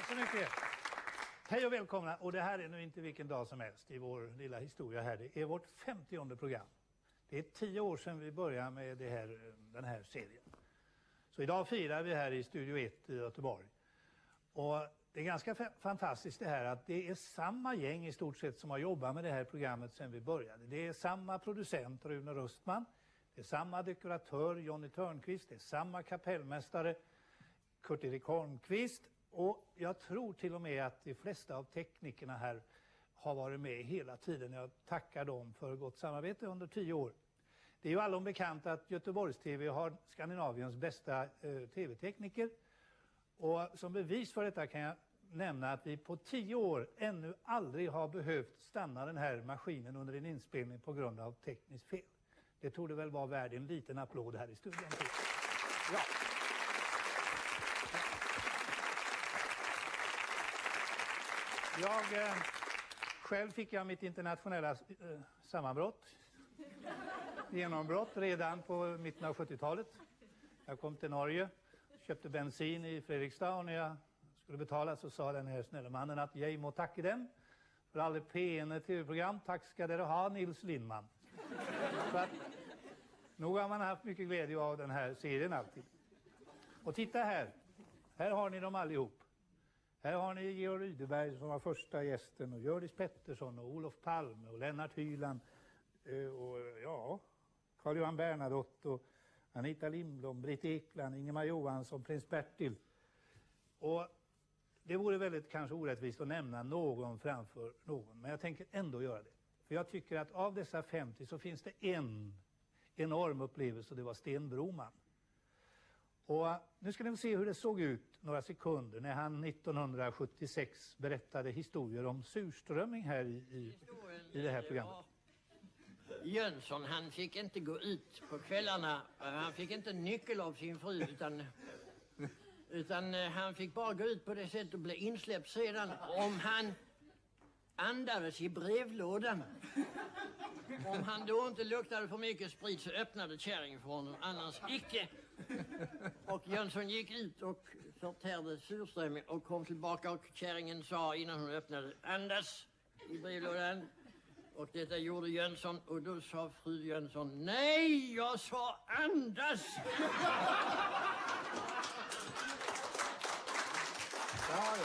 Tack så mycket. Hej och välkomna. Och det här är nu inte vilken dag som helst i vår lilla historia här. Det är vårt 50:e program. Det är 10 år sedan vi började med den här serien. Så idag firar vi här i Studio 1 i Göteborg. Och det är ganska fantastiskt det här att det är samma gäng i stort sett som har jobbat med det här programmet sedan vi började. Det är samma producent Rune Röstman, det är samma dekoratör Johnny Törnqvist, det är samma kapellmästare Kurt-Erik Holmqvist. Och jag tror till och med att de flesta av teknikerna här har varit med hela tiden. Jag tackar dem för gott samarbete under 10 år. Det är ju allom bekant att Göteborgs TV har Skandinaviens bästa tv-tekniker. Och som bevis för detta kan jag nämna att vi på 10 år ännu aldrig har behövt stanna den här maskinen under en inspelning på grund av tekniskt fel. Det torde väl vara värd en liten applåd här i studion. Ja. Själv fick jag mitt internationella genombrott redan på mitten av 70-talet. Jag kom till Norge, köpte bensin i Fredrikstad och när jag skulle betala så sa den här snälla mannen att jag må tacka dem för alla pene tv-program. Tack ska det ha, Nils Lindman. Så att, nog har man haft mycket glädje av den här serien alltid. Och titta här. Här har ni dem allihop. Här har ni Georg Rydeberg som var första gästen och Hjördis Pettersson och Olof Palme och Lennart Hyland och ja, Carl-Johan Bernadotte och Anita Lindblom, Britt Ekland, Ingemar Johansson, Prins Bertil. Och det vore väldigt kanske orättvist att nämna någon framför någon, men jag tänker ändå göra det. För jag tycker att av dessa 50 så finns det en enorm upplevelse och det var Sten Broman. Och nu ska ni se hur det såg ut några sekunder när han 1976 berättade historier om surströmming här i det här programmet. Jönsson, han fick inte gå ut på kvällarna. Han fick inte nyckel av sin fru utan han fick bara gå ut på det sättet och bli insläppt sedan om han andades i brevlådan. Om han då inte luktade för mycket sprit så öppnade kärringen för honom, annars icke. Och Jönsson gick ut och förtärde surströmming och kom tillbaka och kärringen sa innan hon öppnade andas i brevlådan. Och detta gjorde Jönsson och då sa fru Jönsson nej, jag sa andas! Ja.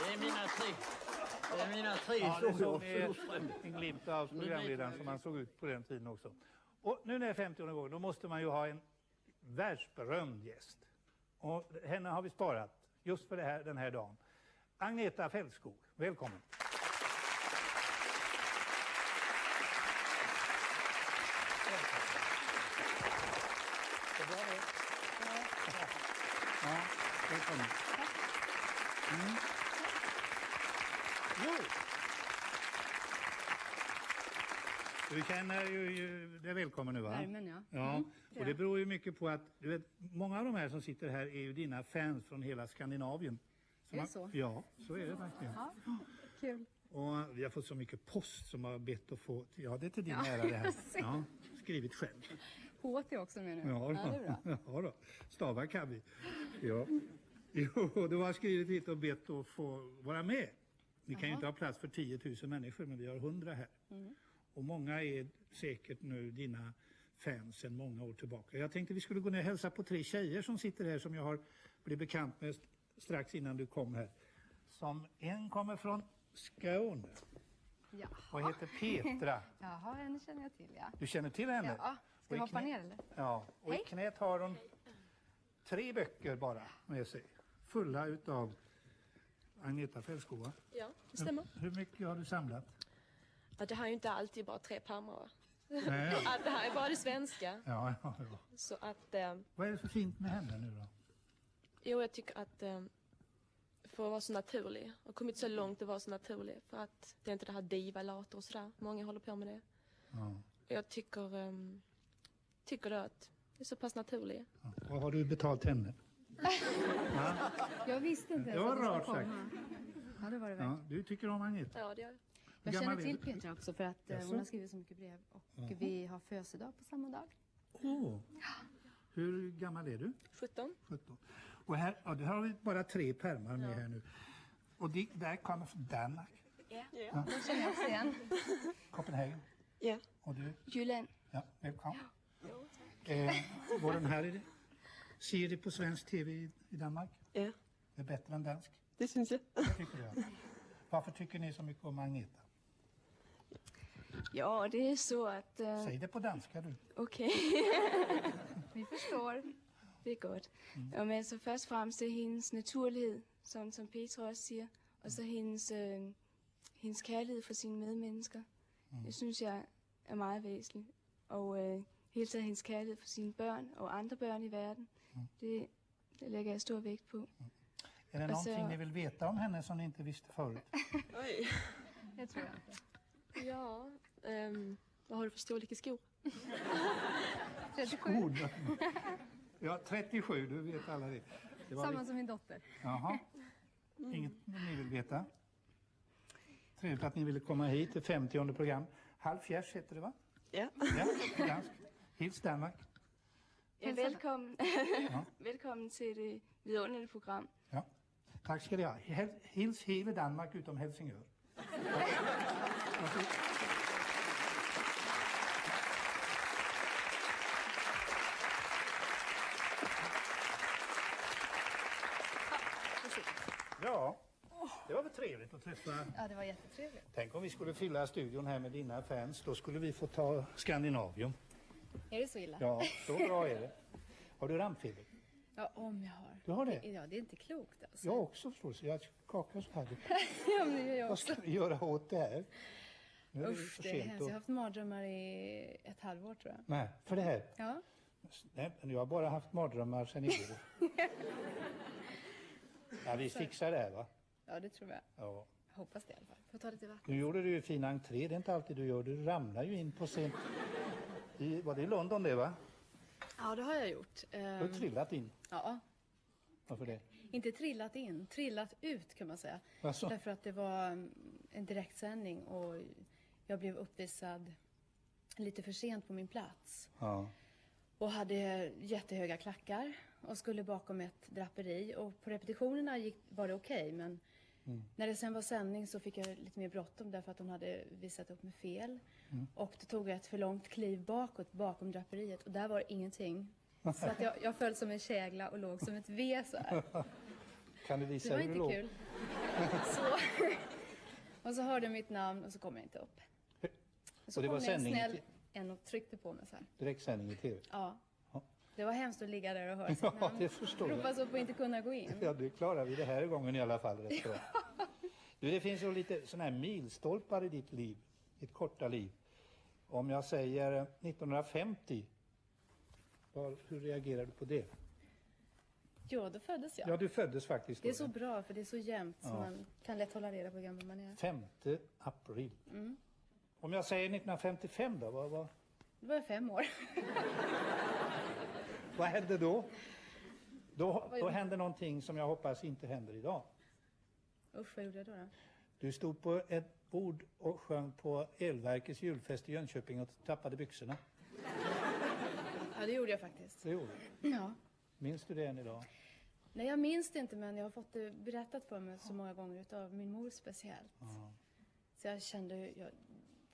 Det är mina tre historier. En glimt av programledaren som han såg ut på den tiden också. Och nu när 50 år går, då måste man ju ha en världsberömd gäst. Och henne har vi sparat just för den här dagen. Agneta Fältskog, välkommen. Ja, välkommen. Du känner ju det är välkommen nu, va? Värmen, ja. Ja, och det beror ju mycket på att du vet, många av de här som sitter här är ju dina fans från hela Skandinavien. Är det så? Ja, så är det verkligen. Ja, kul. Och vi har fått så mycket post som har bett att få, ja det är till din ära det här. Ja, skrivit själv. HT också med nu. Ja, det är bra. Ja då, stavar kan vi. Ja. Jo, du har skrivit hit och bett att få vara med. Vi kan ju inte ha plats för 10 000 människor men vi har 100 här. Mm. Och många är säkert nu dina fans sedan många år tillbaka. Jag tänkte vi skulle gå ner och hälsa på 3 tjejer som sitter här som jag har blivit bekant med strax innan du kom här. Som en kommer från Skåne. Jaha. Och heter Petra. Jaha, henne känner jag till, ja. Du känner till henne? Ja, ska vi hoppa ner eller? Ja, och Hej. i knät har hon 3 böcker bara med sig. Fulla utav Agneta Fältskog, va? Ja, det stämmer. Hur mycket har du samlat? Ja, det här är ju inte alltid bara 3 pärmar, va? Nej. Att det här är bara det svenska. Ja. Så att... Vad är det för fint med henne nu då? Jo, jag tycker att... för att vara så naturlig. Jag har kommit så långt att vara så naturlig. För att det är inte det här divalater och sådär. Många håller på med det. Ja. Jag tycker då att det är så pass naturlig. Ja. Vad har du betalt henne? Jag visste inte Det var att rart komma. sagt. Ja, det var det Ja, verkligen. du tycker om Agneta? Ja, det gör jag. Jag Hur känner gammal till Petra också för att hon har skrivit så mycket brev. Och vi har födelsedag på samma dag. Hur gammal är du? 17. 17. Och här, ja, det har vi bara 3 pärmar med här nu. Och det där kommer från Danmark. Ja. Då känner jag också igen. Copenhagen. Ja. Och du? Jylland. Ja, välkommen. Var den här det? Ser det på svensk tv i Danmark? Ja, Det är bättre än dansk? det syns jag. Det tycker jag. Varför tycker ni så mycket om Agneta? Ja, det är så att... Säg det på danska du. Okej, Vi förstår. det är godt. Ja, men så først og fremmest det er hendes naturlighed, som Petra også siger. Og så hendes kærlighed for sine medmennesker. Det synes jeg er meget væsentligt. Og hele tiden hendes kærlighed for sine børn og andre børn i verden. Det lægger jeg stor vægt på. Är det Alltså- någonting ni vill veta om henne som ni inte visste förut? Oj. Det tror jag inte. Ja, vad har du för storlek i skor? 37. Ord. Ja, 37, du vet alla det. Det var Samma som min dotter. Jaha. Inget ni vill veta? Trevligt att ni ville komma hit till 50:e program. Halvfjärs heter det va? Ja. Ja, på dansk. Hils Danmark. Ja, velkommen. Ja. Velkommen til det vidunderlige program. Ja. Tack ska ni ha. Hils hela Danmark utom Helsingör. Varsågod. Ja, det var väl trevligt att träffa. Ja, det var jättetrevligt. Tänk om vi skulle fylla studion här med dina fans. Då skulle vi få ta Skandinavium. Är det så illa? Ja, så bra är det. Har du rampfeber? Ja, om jag har. Du har det? Ja, det är inte klokt alltså. Jag också förstår så. Jag skakar så här. Ja, men det gör jag Vad också. ska vi göra åt det här? Nu är det Usch, för det är sent hemskt. då. Jag har haft mardrömmar i ett halvår tror jag. Nej, för det här. Ja. Nej, men jag har bara haft mardrömmar sedan igår. Ja, vi fixar det här va? Ja, det tror jag. Ja. Jag hoppas det i alla fall. Får ta lite vatten. Nu gjorde du ju fin entré. Det är inte alltid du gör. Du ramlar ju in på scen. Var det i London det va? Ja, det har jag gjort. Du har trillat in. Ja, Varför det? inte trillat in, trillat ut kan man säga. Alltså, Därför att det var en direktsändning och jag blev uppvisad lite för sent på min plats. ja. Och hade jättehöga klackar och skulle bakom ett draperi. Och på repetitionerna var det okej, men när det sen var sändning så fick jag lite mer bråttom därför att hon hade visat upp mig fel. Och då tog jag ett för långt kliv bakåt bakom draperiet och där var det ingenting. Så att jag föll som en kägla och låg som ett V så här. Kan du Det visa var hur du inte låg? kul. Så. Och så hörde jag mitt namn och så kom jag inte upp. Och så Och det var kom en sändning snäll en och tryckte på mig så här. Direktsändning i tv. Ja. Ja. Det var hemskt att ligga där och höra sitt Ja, namn. det förstår jag. Ropa så på att inte kunna gå in. Ja, det klarar vi det här gången i alla fall rätt bra. Du, det finns ju lite sådana här milstolpar i ditt liv, ditt korta liv. Om jag säger 1950, hur reagerar du på det? Ja, då föddes jag. Ja, du föddes faktiskt Det är då, så ja. bra för det är så jämnt så Ja. man kan lätt hålla reda på hur gammal man är. 5 april. Om jag säger 1955 då, vad Då var jag 5 år. vad hände då? Då hände någonting som jag hoppas inte händer idag. Usch, vad gjorde jag då? Du stod på ett bord och sjöng på Elverkets julfest i Jönköping och tappade byxorna. Ja, det gjorde jag faktiskt. Det gjorde du. Ja. Minns du det än idag? Nej, jag minns det inte men jag har fått det berättat för mig så många gånger utav min mor speciellt. Ja. Så jag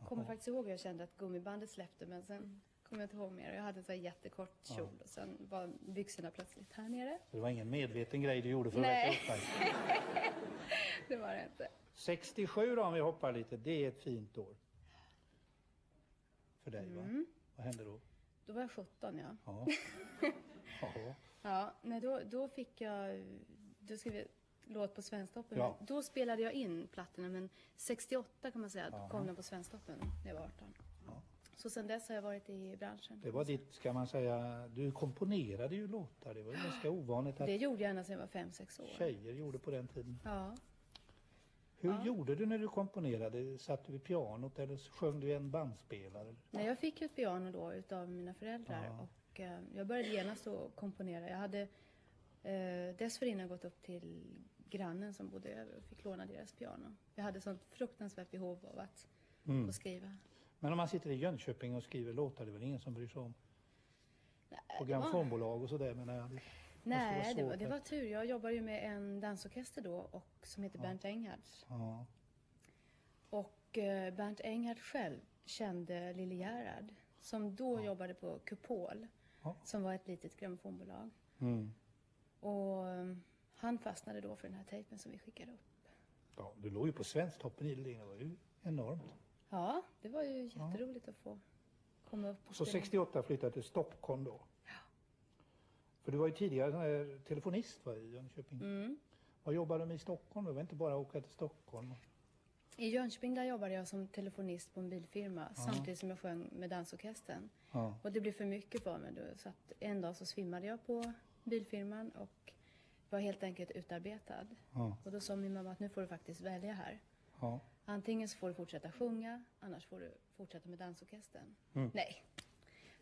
kommer faktiskt ihåg hur jag kände att gummibandet släppte men sen kommer jag inte ihåg mer. Jag hade en så här jättekort kjol och sen var byxorna plötsligt här nere. Det var ingen medveten grej du gjorde för att Nej. väcka upp dig. Det var det inte. 67 då om vi hoppar lite, det är ett fint år. För dig va? Vad hände då? Då var jag 17, ja. Ja. Ja. Ja, nej, då fick jag... Då skrev jag låt på Svensktoppen. Ja. Då spelade jag in plattorna, men 68 kan man säga, då kom den på Svensktoppen när jag var 18. Ja. Så sen dess har jag varit i branschen. Det var ditt, ska man säga, du komponerade ju låtar. Det var ju ganska ovanligt att Det gjorde jag ända sedan jag var 5-6 år. tjejer gjorde på den tiden. Ja. Hur gjorde du när du komponerade? Satt du vid pianot eller sjöng du i en bandspelare? Nej, jag fick ju ett piano då utav mina föräldrar Ja. och jag började genast att komponera. Jag hade dessförinnan gått upp till grannen som bodde över och fick låna deras piano. Jag hade sånt fruktansvärt behov av att få skriva. Men om man sitter i Jönköping och skriver låtar, det är väl ingen som bryr sig om? Nej, på grammofonbolag och sådär, menar jag. Nej, svårt det här. var tur. Jag jobbade ju med en dansorkester då och som heter Bernt Enghardt. Ja. Och Bernt Enghardt själv kände Lille Gerhard som då jobbade på Kupol, Ja. som var ett litet grammofonbolag. Mm. Och han fastnade då för den här tejpen som vi skickade upp. Ja, du låg ju på Svensktoppen i det var ju enormt. Ja, det var ju jätteroligt att få komma upp och Så spela. 68 flyttade till Stockholm då. För du var ju tidigare sån här telefonist, va, i Jönköping. Mm. Vad jobbade du med i Stockholm? Det var inte bara att åka till Stockholm. I Jönköping där jobbade jag som telefonist på en bilfirma samtidigt som jag sjöng med dansorkestern. Ja. Och det blev för mycket för mig då, så att en dag så svimmade jag på bilfirman och var helt enkelt utarbetad. Ja. Och då sa min mamma att nu får du faktiskt välja här. Ja. Antingen så får du fortsätta sjunga, annars får du fortsätta med dansorkestern. Mm. Nej,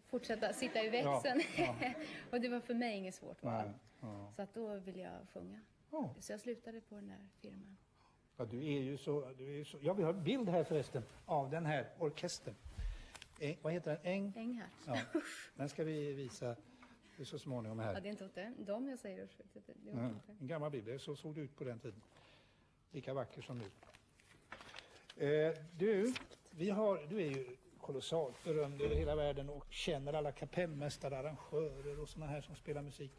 fortsätta sitta i växeln. Ja, Och det var för mig inget svårt val. Nej. Ja. Så att då ville jag sjunga. Ja. Så jag slutade på den här firman. Ja, du är ju så... Ja, vi har en bild här förresten av den här orkestern. Vad heter den? Enghardt. Ja. Den ska vi visa så småningom Ja, här. det är inte åt dem jag säger usch. Det var inte. En gammal bibel, så såg det ut på den tiden. Lika vacker som nu. Du är ju kolossalt berömd över hela världen och känner alla kapellmästare, arrangörer och såna här som spelar musik.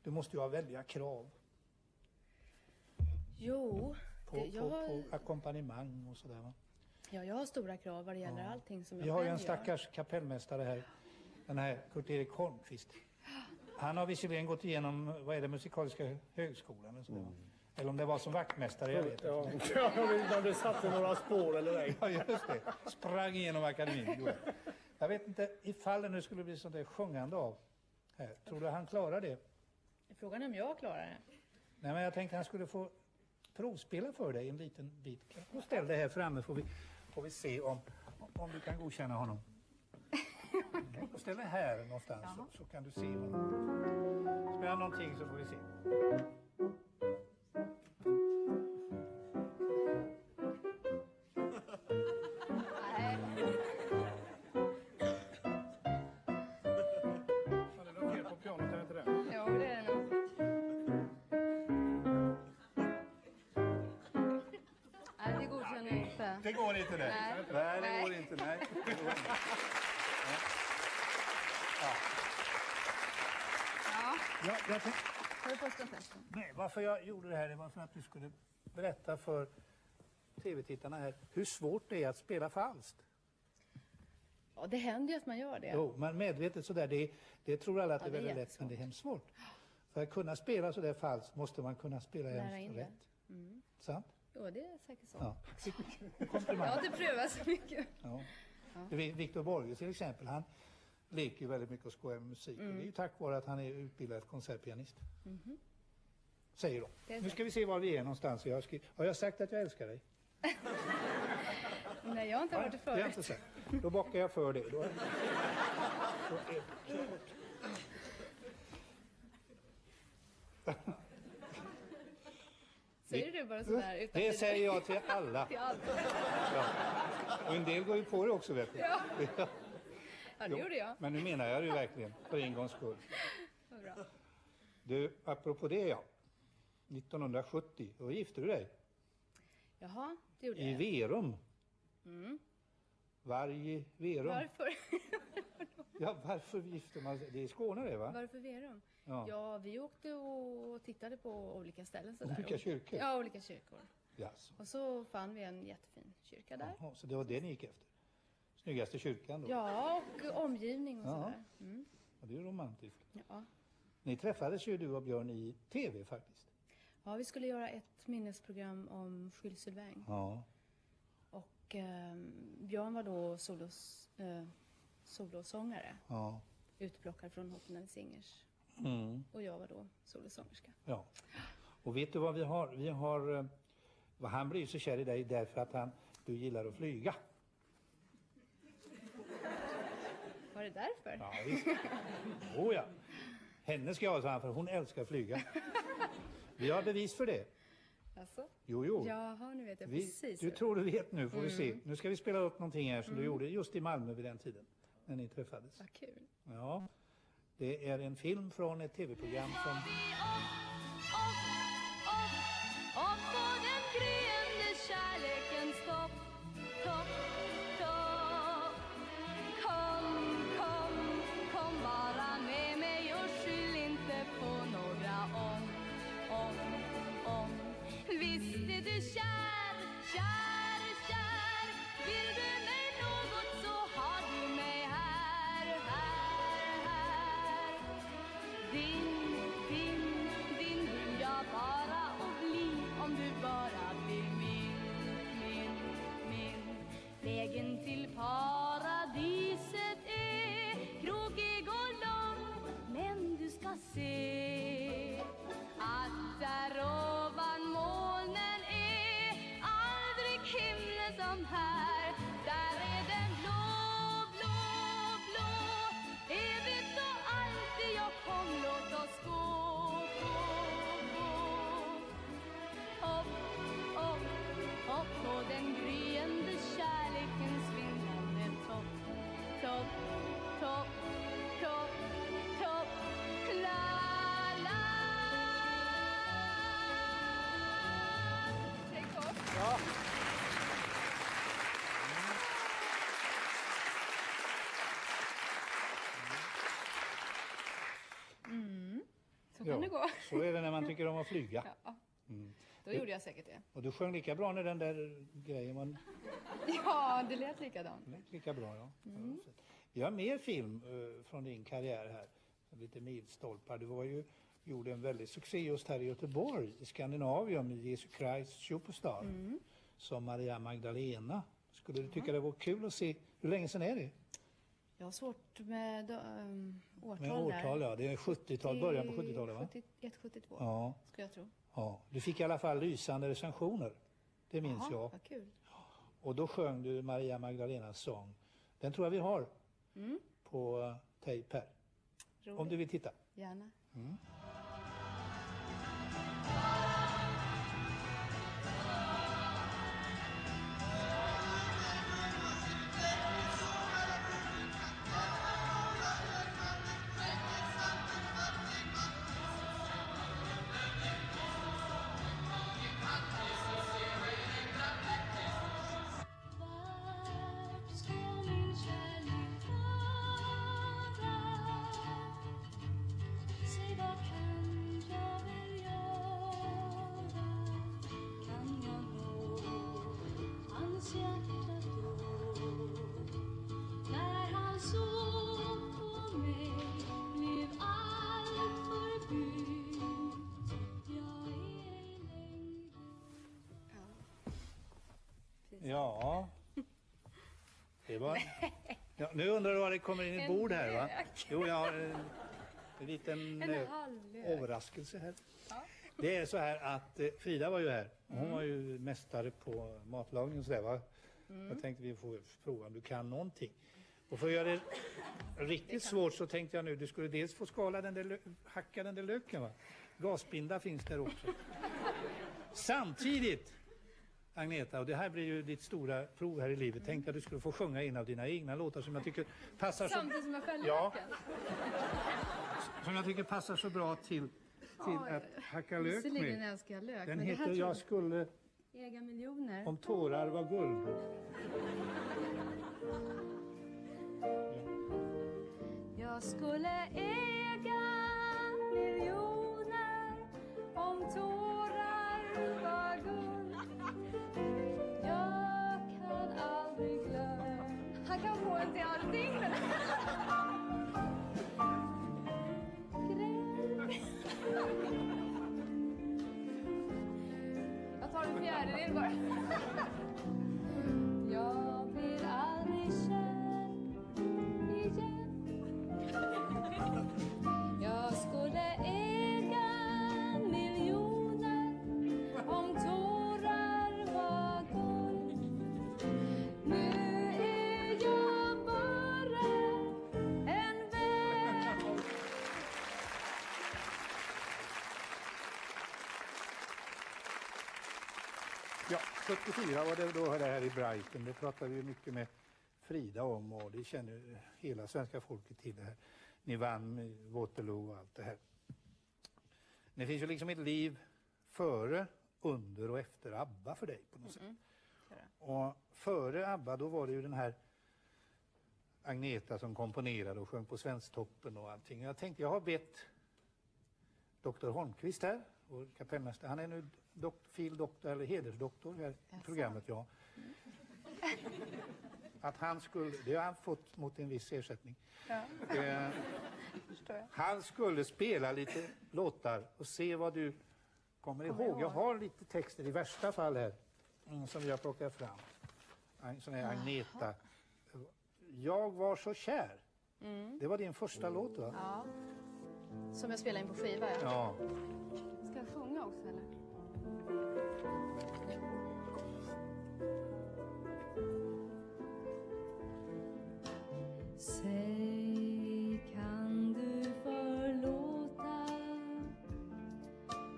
Du måste ju ha väldiga krav Jo, på ackompanjemang och sådär, va? jag har stora krav vad det gäller allting som Vi jag har ju själv en stackars kapellmästare här, den här Kurt-Erik Holmqvist. Han har visserligen gått igenom, vad är det, Musikaliska högskolan och sådär, va? Eller om det var som vaktmästare, jag vet inte. Ja, jag vet inte om det satte några spår eller ej. Ja, just det. Sprang igenom akademin. Jo. Jag vet inte, ifall det nu skulle bli sånt där sjungande av här. Tror du han klarar det? Frågan är om jag klarar det. Nej, men jag tänkte han skulle få provspela för dig en liten bit. Och ställ det här framme får vi se om du kan godkänna honom. Och ställ det här någonstans så kan du se honom. Spela någonting så får vi se. Ja, det är något fel på pianot, är det inte det? Ja, det är det nog. Nej, det godkänner jag inte. Det går inte det. Nej. Nej, det Nej. går inte. Nej. Det går inte. Ja, jag tänkte, För det första testen. nej, varför jag gjorde det här, det var för att du skulle berätta för tv-tittarna här hur svårt det är att spela falskt. Ja, det händer ju att man gör det. Jo, men medvetet sådär, det tror alla att Ja, det är det är väldigt lätt, men det är jättesvårt. hemskt svårt. För att kunna spela sådär falskt måste man kunna spela Lära in hemskt det. rätt. Sant? Jo, det är säkert så. Ja. Jag Komplimang. har inte prövat så mycket. Ja. Du vet, Viktor Borge till exempel, han leker ju väldigt mycket och skojar med musik. Och det är ju tack vare att han är utbildad konsertpianist. Säger de. Det är Nu så. ska vi se var vi är någonstans. Har jag sagt att jag älskar dig? Nej, jag har inte hört det Det har jag inte förut. sagt. Då bockar jag för det. Då är... Säger du bara sådär utan Det säger jag till alla. till allt? Ja. Och en del går ju på det också, vet du. Ja. Ja. Ja, det gjorde jag. Men nu menar jag det ju verkligen, för en gångs skull. Vad bra. Du, apropå det, ja. 1970, då gifte du dig. Jaha, det gjorde I jag. Verum. Varg Verum. Varför? Ja, varför gifte man sig? Det är i Skåne det, va? Varför Verum? Ja. Ja, vi åkte och tittade på olika ställen sådär. Olika kyrkor? Ja, olika kyrkor. Jaså. Och så fann vi en jättefin kyrka där. Jaha, så det var det ni gick efter? Snyggaste kyrkan då? Ja, och omgivning och Ja. sådär. Ja, det är ju romantiskt. Ja. Ni träffades ju, du och Björn, i tv faktiskt. Ja, vi skulle göra ett minnesprogram om Jules Sylvain. Ja. Och Björn var då solosångare, Ja. utplockad från Hoppenell Singers. Mm. Och jag var då solosångerska. Ja. Och vet du vad vi har? Vi har... Vad han blir så kär i dig därför att du gillar att flyga. Var det därför? Ja, visst. Oh, ja. Henne ska jag ha, sa han, för hon älskar att flyga. Vi har bevis för det. Alltså? Jo. Jaha, nu vet jag Vi, precis. du tror du vet nu, får vi se. Nu ska vi spela upp någonting här som du gjorde just i Malmö vid den tiden. När ni träffades. Vad kul. Ja. Det är en film från ett tv-program som... Och på den gryende kärlekens topp, topp, topp. Kom bara med mig och skyll inte på några om. Visst är du kär, vill du mig något så har du mig här. Din vill jag vara och bli om du bara blir min. Vägen till paradiset är krokig och lång, men du ska se att där ovan molnen är aldrig himlen som här. Där är den blå, evigt och alltid. Jag kom, låt oss gå. Upp på den gryende kärlekens svindlande topp, topp, topp, topp, topp. La, la. Take off. Ja. Så kan det gå. Så är det när man tycker om att flyga. Ja. Då gjorde jag säkert det. Och du sjöng lika bra när den där grejen var Ja, det lät likadant. lika bra. Ja. Vi har mer film från din karriär här. Lite milstolpar. Du gjorde en väldig succé just här i Göteborg, i Skandinavium, i Jesus Christ Superstar. Som Maria Magdalena. Skulle du tycka det var kul att se? Hur länge sedan är det? Jag har svårt med årtal Med årtal, ja. Det är 70-tal, början på 70-talet, va? 71, 72, Ja. ska jag tro. Ja. Du fick i alla fall lysande recensioner. Det minns Jaha, jag. vad kul. Och då sjöng du Maria Magdalenas sång. Den tror jag vi har på tejp här. Roligt. Om du vill titta. Gärna. Vart ska min kärlek vara? Säg vad kan jag väl göra? Kan jag nå hans hjärta då? När han såg på mig blev allt förbytt. Jag är ej längre. Ja. Det var... Ja, nu undrar du vad det kommer in ett bord här, va? Jo, jag har en liten överraskelse här. Det är så här att Frida var ju här. Hon var ju mästare på matlagning och sådär, va? Jag tänkte vi får fråga om du kan någonting. Och för att göra det riktigt svårt så tänkte jag nu, du skulle dels få skala den där hacka den där löken, va? Gasbinda finns där också. Samtidigt, Agneta, och det här blir ju ditt stora prov här i livet. Tänkte att du skulle få sjunga en av dina egna låtar som jag tycker passar så... Samtidigt som jag själv Ja. Som jag tycker passar så bra till att hacka lök Visserligen med. älskar jag lök, Den men det här heter tror Jag skulle äga miljoner. om tårar var guld. Jag skulle äga miljoner om tårar var guld. Jag kan aldrig glömma. Han kan få en till allting. Jag tar en fjärdedel bara. Jag blir aldrig kär igen. Jag skulle äga miljoner om tårar var guld. Nu är jag bara en vän. Ja, 74 var det då här i Brighton. Det pratade vi mycket med Frida om och det känner hela svenska folket till det här. ni vann Waterloo och allt det här. Det finns ju liksom ett liv före, under och efter ABBA för dig på något sätt. Och före ABBA då var det ju den här Agneta som komponerade och sjöng på Svensktoppen och allting. Jag tänkte, jag har bett Dr. Holmqvist här, vår kapellmästare. Han är nu fildoktor eller hedersdoktor här i programmet, ja. Att han skulle, det har han fått mot en viss ersättning. Ja. Han skulle spela lite låtar och se vad du kommer ihåg. Jag har lite texter i värsta fall här som jag plockar fram. En sån här Agneta. Jag var så kär. Det var din första låt, va? Ja. Som jag spelade in på skiva, ja. Ja. Ska jag sjunga också, eller? Säg, kan du förlåta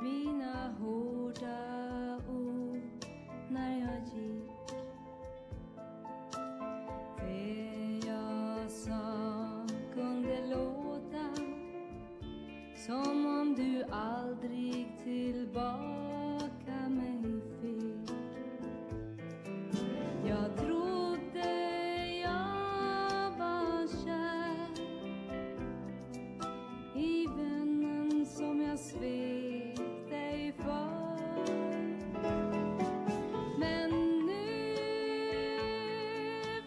mina hårda ord när jag gick? Det jag sa kunde låta som om du aldrig tillbaka mig fick. Jag trodde jag var kär i vännen som jag svek dig för. Men nu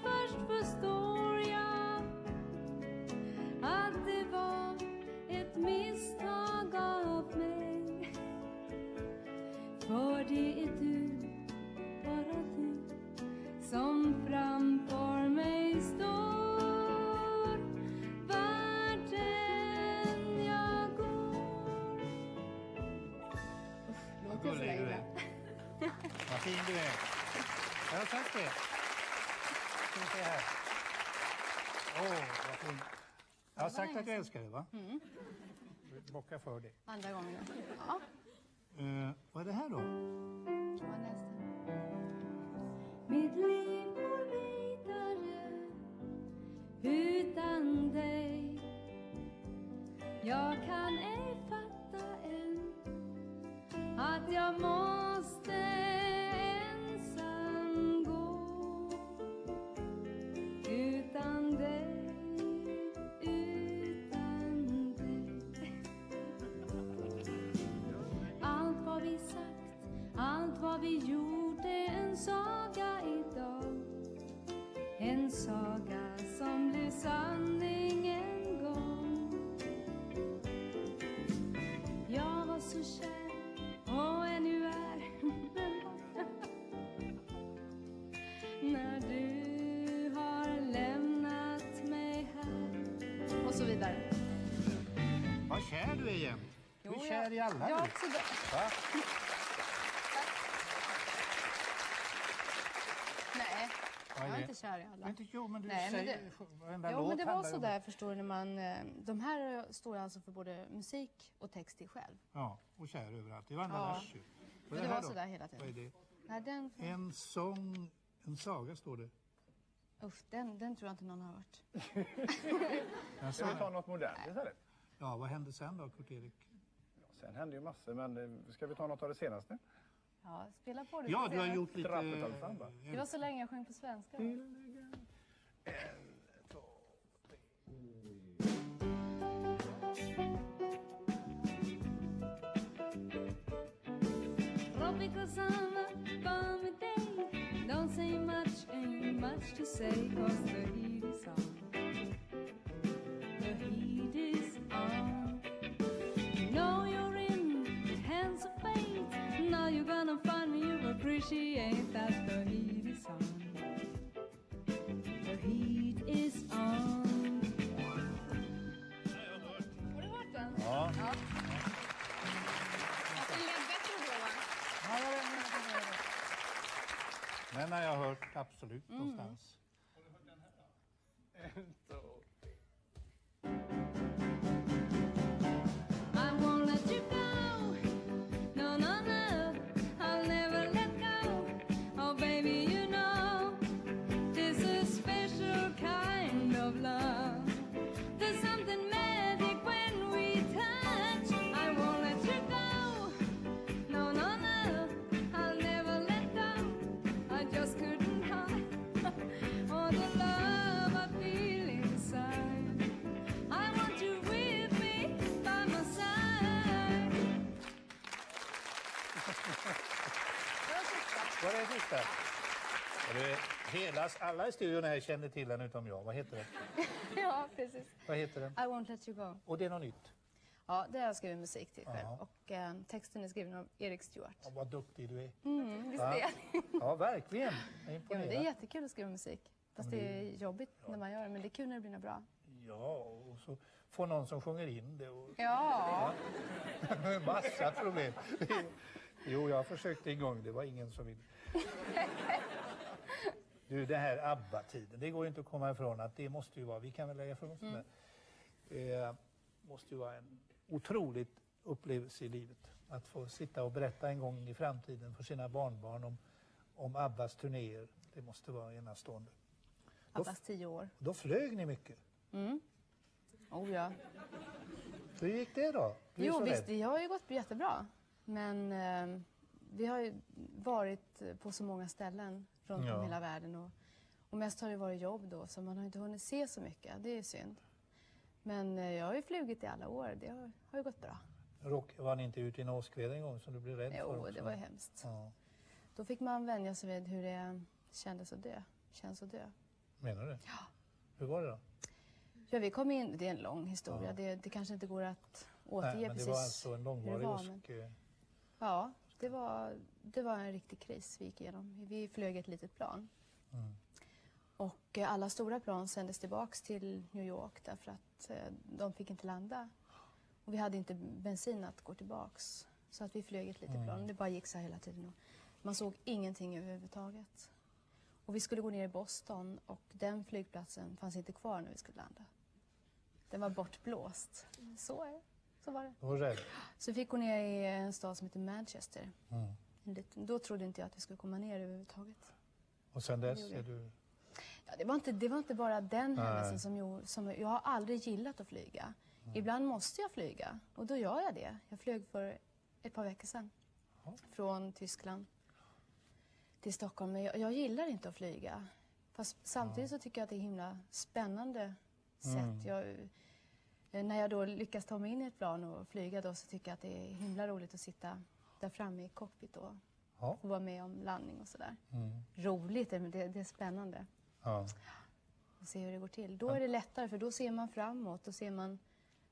först förstår jag att det var ett misstag av mig. För det är du, bara du, som framför mig står. Vart än jag går. Vad gullig du är. Vad fin du är. Jag har sagt det. Ska vi se här. Vad fin. Jag har sagt att jag älskar dig, va? Bocka för det. Andra gången. Ja, Vad är det här då? det var nästa. Mitt liv går vidare utan dig. Jag kan ej fatta än att jag måste ensam gå utan dig, utan dig. Allt vad vi sagt, allt vad vi gjorde, en saga idag. En saga som blev sanning en gång. Jag var så kär och ännu är när du har lämnat mig här. Och så vidare. Vad kär du är jämt. Du är kär i alla. Jag du. också. Va? Nej, Vad jag är är det? inte kär i alla. Inte, jo, men du Nej, men säger varenda Jo, låt men det var handlar så om- där, förstår du, när man... De här står alltså för både musik och text till själv. Ja, och kär överallt. I varenda Ja. vers ju. Och Men det här var då? så där hela Vad är tiden. det? Nej, den... En sång, en saga står det. Usch, den tror jag inte någon har hört. Ska vi ta något modernt istället? Ja, vad hände sen då, Kurt-Erik? Sen hände ju massor, men ska vi ta något av det senaste? Ja, spela på det. Ja, så du har ser jag. gjort lite... Trappetalsamba. Det var så länge jag sjöng på svenska. Tropical summer, balmy day. Don't say much, ain't much to say, 'cause the heat is on. The heat is on. You know you're in the hands of fate. Now you're gonna find me, you appreciate that the heat is on. The heat is on. Har du hört den? Ja. Fast den lät bättre då, va? Den har jag hört absolut någonstans. I won't let you go. No, no, no. I'll never let go. Oh, baby, you know this is a special kind of love. There's something magic Krista. Alla i studion här känner till den utom jag. Vad heter den? Ja, precis. Vad heter den? I won't let you go. Och det är något nytt. Ja, det har jag skrivit musik till själv. Ja. Och texten är skriven av Erik Stewart. Ja, vad duktig du är. Visst Ja. är jag? Ja, verkligen. Jag är Ja, men imponerad. det är jättekul att skriva musik. Fast det är jobbigt när man gör det, men det är kul när det blir något bra. Ja, och så får någon som sjunger in det. Och... Ja. Massa problem. Jo, jag försökte en gång. Det var ingen som ville. Du, det här ABBA-tiden. Det går ju inte att komma ifrån att det måste ju vara... Vi kan väl lägga för oss det. Måste ju vara en otroligt upplevelse i livet. Att få sitta och berätta en gång i framtiden för sina barnbarn om ABBAs turnéer. Det måste vara enastående. Abbas 10 år. Då flög ni mycket. Oh ja. Hur gick det då? Du är Jo så visst, rädd. det har ju gått jättebra. Men vi har ju varit på så många ställen runt om hela världen. Och mest har det varit jobb då, så man har inte hunnit se så mycket. Det är synd. Men jag har ju flugit i alla år. Det har ju gått bra. Var ni inte ute i en åskväder en gång som du blev rädd för Jo, också? det var ju hemskt. Ja. Då fick man vänja sig vid hur det kändes att dö. Känns att dö. Menar du? Ja. Hur var det då? Ja, vi kom in, det är en lång historia. Det kanske inte går att återge Nej, men precis det var alltså en hur långvarig det var, men- åsk... Ja, det var en riktig kris vi gick igenom. Vi flög ett litet plan. Och alla stora plan sändes tillbaks till New York därför att de fick inte landa. Och vi hade inte bensin att gå tillbaks. Så att vi flög ett litet plan. Det bara gick så här hela tiden. Och man såg ingenting överhuvudtaget. Och vi skulle gå ner i Boston och den flygplatsen fanns inte kvar när vi skulle landa. Den var bortblåst. Så var det. Du var rädd? Så vi fick gå ner i en stad som heter Manchester. Då trodde inte jag att vi skulle komma ner överhuvudtaget. Och sen dess gjorde är jag. du... Ja, det var inte bara den händelsen som jag har aldrig gillat att flyga. Ibland måste jag flyga och då gör jag det. Jag flög för ett par veckor sedan från Tyskland till Stockholm. Men jag gillar inte att flyga. Fast samtidigt så tycker jag att det är himla spännande sätt. När jag då lyckas ta mig in i ett plan och flyga då så tycker jag att det är himla roligt att sitta där framme i cockpit och få vara med om landning och sådär. Roligt, men det är spännande. Ja. Och se hur det går till. Då är det lättare för då ser man framåt. Då ser man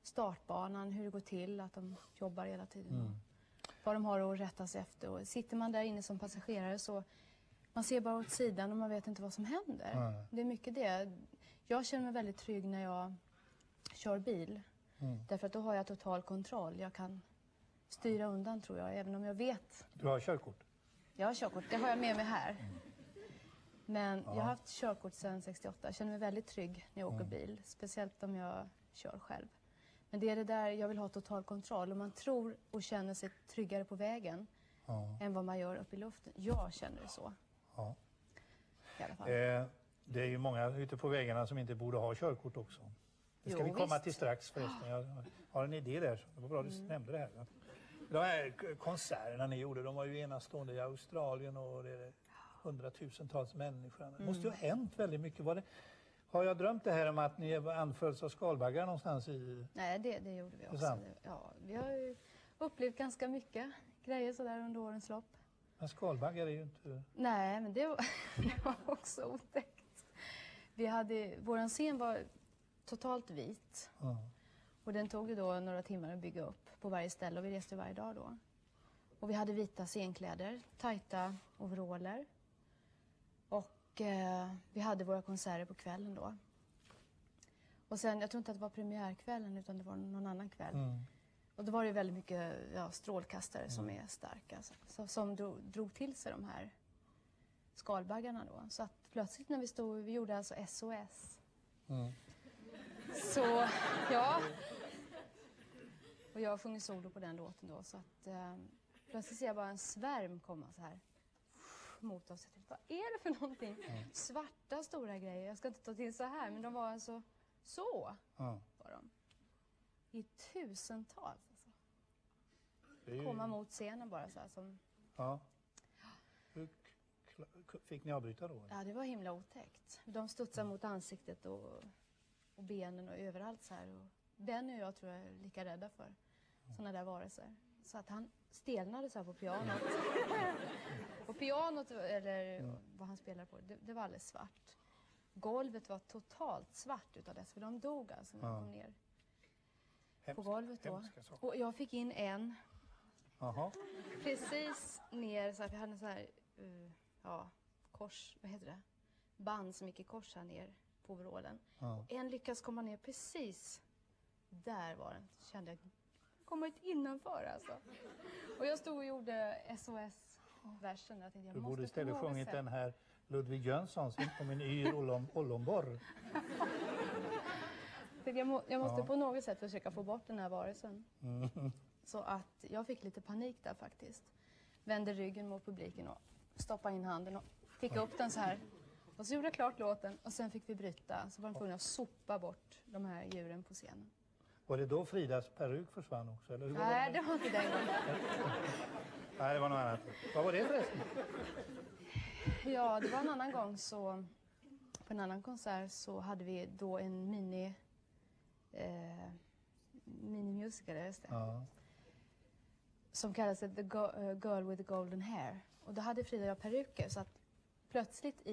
startbanan, hur det går till, att de jobbar hela tiden. Vad de har att rätta sig efter. Och sitter man där inne som passagerare så man ser bara åt sidan och man vet inte vad som händer. Det är mycket det. Jag känner mig väldigt trygg när jag kör bil. Därför att då har jag total kontroll. Jag kan styra undan tror jag, även om jag vet. Du har körkort? Jag har körkort, det har jag med mig här. Men jag har haft körkort sedan 68. Jag känner mig väldigt trygg när jag åker bil. Speciellt om jag kör själv. Men det är det där jag vill ha total kontroll. Och man tror och känner sig tryggare på vägen än vad man gör uppe i luften. Jag känner det så. Ja. I alla fall. Det är ju många ute på vägarna som inte borde ha körkort också. Det ska Jo, vi komma visst. till strax förresten. Jag har en idé där. Det var bra du nämnde det här. De här konserterna ni gjorde, de var ju enastående i Australien och det är hundratusentals människor. Det måste ju ha hänt väldigt mycket. Har jag drömt det här om att ni anfölls av skalbaggar någonstans i... Nej, det gjorde vi också. sant? Ja, vi har ju upplevt ganska mycket grejer sådär under årens lopp. Men skalbaggar är ju inte... Nej, men det var också otäckt. Våran scen var totalt vit. Och den tog ju då några timmar att bygga upp på varje ställe och vi reste varje dag då. Och vi hade vita scenkläder, tajta overaller. Och vi hade våra konserter på kvällen då. Och sen, jag tror inte att det var premiärkvällen utan det var någon annan kväll. Och då var det väldigt mycket strålkastare som är starka. Som drog till sig de här skalbaggarna då. Så att plötsligt när vi gjorde alltså SOS. Så, ja. Och jag sjunger solo på den låten då. Så att plötsligt ser jag bara en svärm komma så här mot oss. Vad är det för någonting? Svarta stora grejer. Jag ska inte ta till så här, men de var alltså så. Var de. I tusentals. Alltså. Komma mot scenen bara så här som... Ja. Hur fick ni avbryta då? Ja, det var himla otäckt. De studsade mot ansiktet och benen och överallt så här. Och Benny och jag tror jag är lika rädda för såna där varelser. så att han stelnade så här på pianot. Och pianot, eller vad han spelade på, det var alldeles svart. Golvet var totalt svart utav dess, för de dog alltså när de kom ner på golvet då. Och jag fick in en precis ner, så att vi hade en så här, kors, vad heter det? Band som gick i kors här ner på overallen. Och en lyckas komma ner precis där var den. Kände jag, kommit innanför alltså. Och jag stod och gjorde SOS-versen. Jag tänkte, jag Du måste borde istället på något sjungit sätt. den här Ludwig Jönssons Inte min yr ollonborr. Jag måste på något sätt försöka få bort den här varelsen. Så att jag fick lite panik där faktiskt. Vände ryggen mot publiken och stoppade in handen och fick upp den så här. Och så gjorde jag klart låten och sen fick vi bryta. Så var de tvungna att sopa bort de här djuren på scenen. Var det då Fridas peruk försvann också? Eller hur var Nej, det var inte den gången. Nej, det var något annat. Vad var det förresten? Ja, det var en annan gång så... På en annan konsert så hade vi då en mini-musical, just det. Ja. Som kallades The Girl with the Golden Hair. Och då hade Frida och jag peruker, så att plötsligt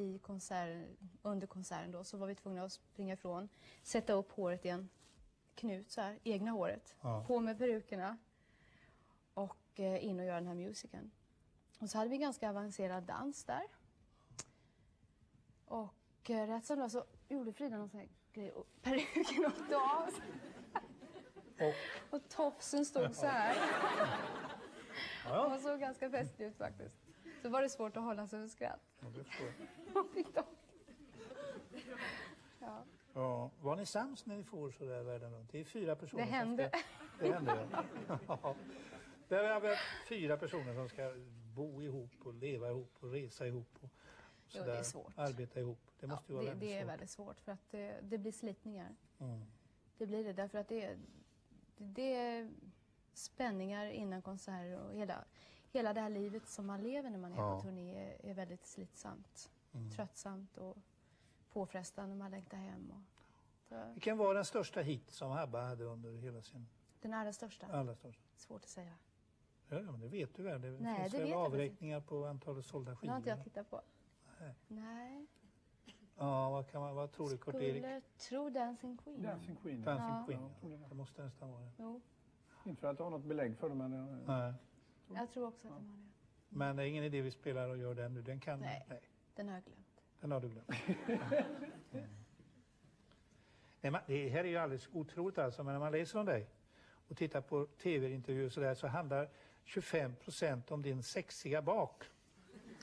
under konserten då, så var vi tvungna att springa ifrån, sätta upp håret i en knut så här, egna håret, på med perukerna och in och göra den här musicaln. Och så hade vi ganska avancerad dans där. Och rätt som då så gjorde Frida någon sån här grej och peruken åkte av. Och tofsen stod så här. Och såg ganska festlig ut faktiskt. Så var det svårt att hålla sig för skratt. Ja. Var ni sams när ni får så där världen runt? Det är 4 personer. Det hände. Det hände, ja. Där har vi 4 personer som ska bo ihop och leva ihop och resa ihop. Och så det är svårt. Arbeta ihop. Det måste ju vara väldigt det är svårt. väldigt svårt för att det blir slitningar. Det blir det därför att det är spänningar innan konserter och hela det här livet som man lever när man är på turné är väldigt slitsamt. Tröttsamt och påfrestande när man längtar hem. Vilken var den största hit som ABBA hade under hela sin... Den allra största? Allra största. Svårt att säga. Ja, men det vet du väl. Det Nej, finns det väl vet jag avräkningar på antalet sålda skivor. Det har inte jag tittat på. Nej. Ja, vad tror du, Kurt-Erik? Skulle tro Dancing Queen. Dancing Queen. Dancing Queen. Det måste nästan vara det. Jo, Inte för att jag har något belägg för det, men... Nej. jag tror också att de har det. Men det är ingen idé vi spelar och gör den nu. Den kan... Nej. Den har jag glömt. Den har du glömt. Nej, men det här är ju alldeles otroligt alltså. Men när man läser om dig och tittar på tv-intervjuer så där, så handlar 25% om din sexiga bak.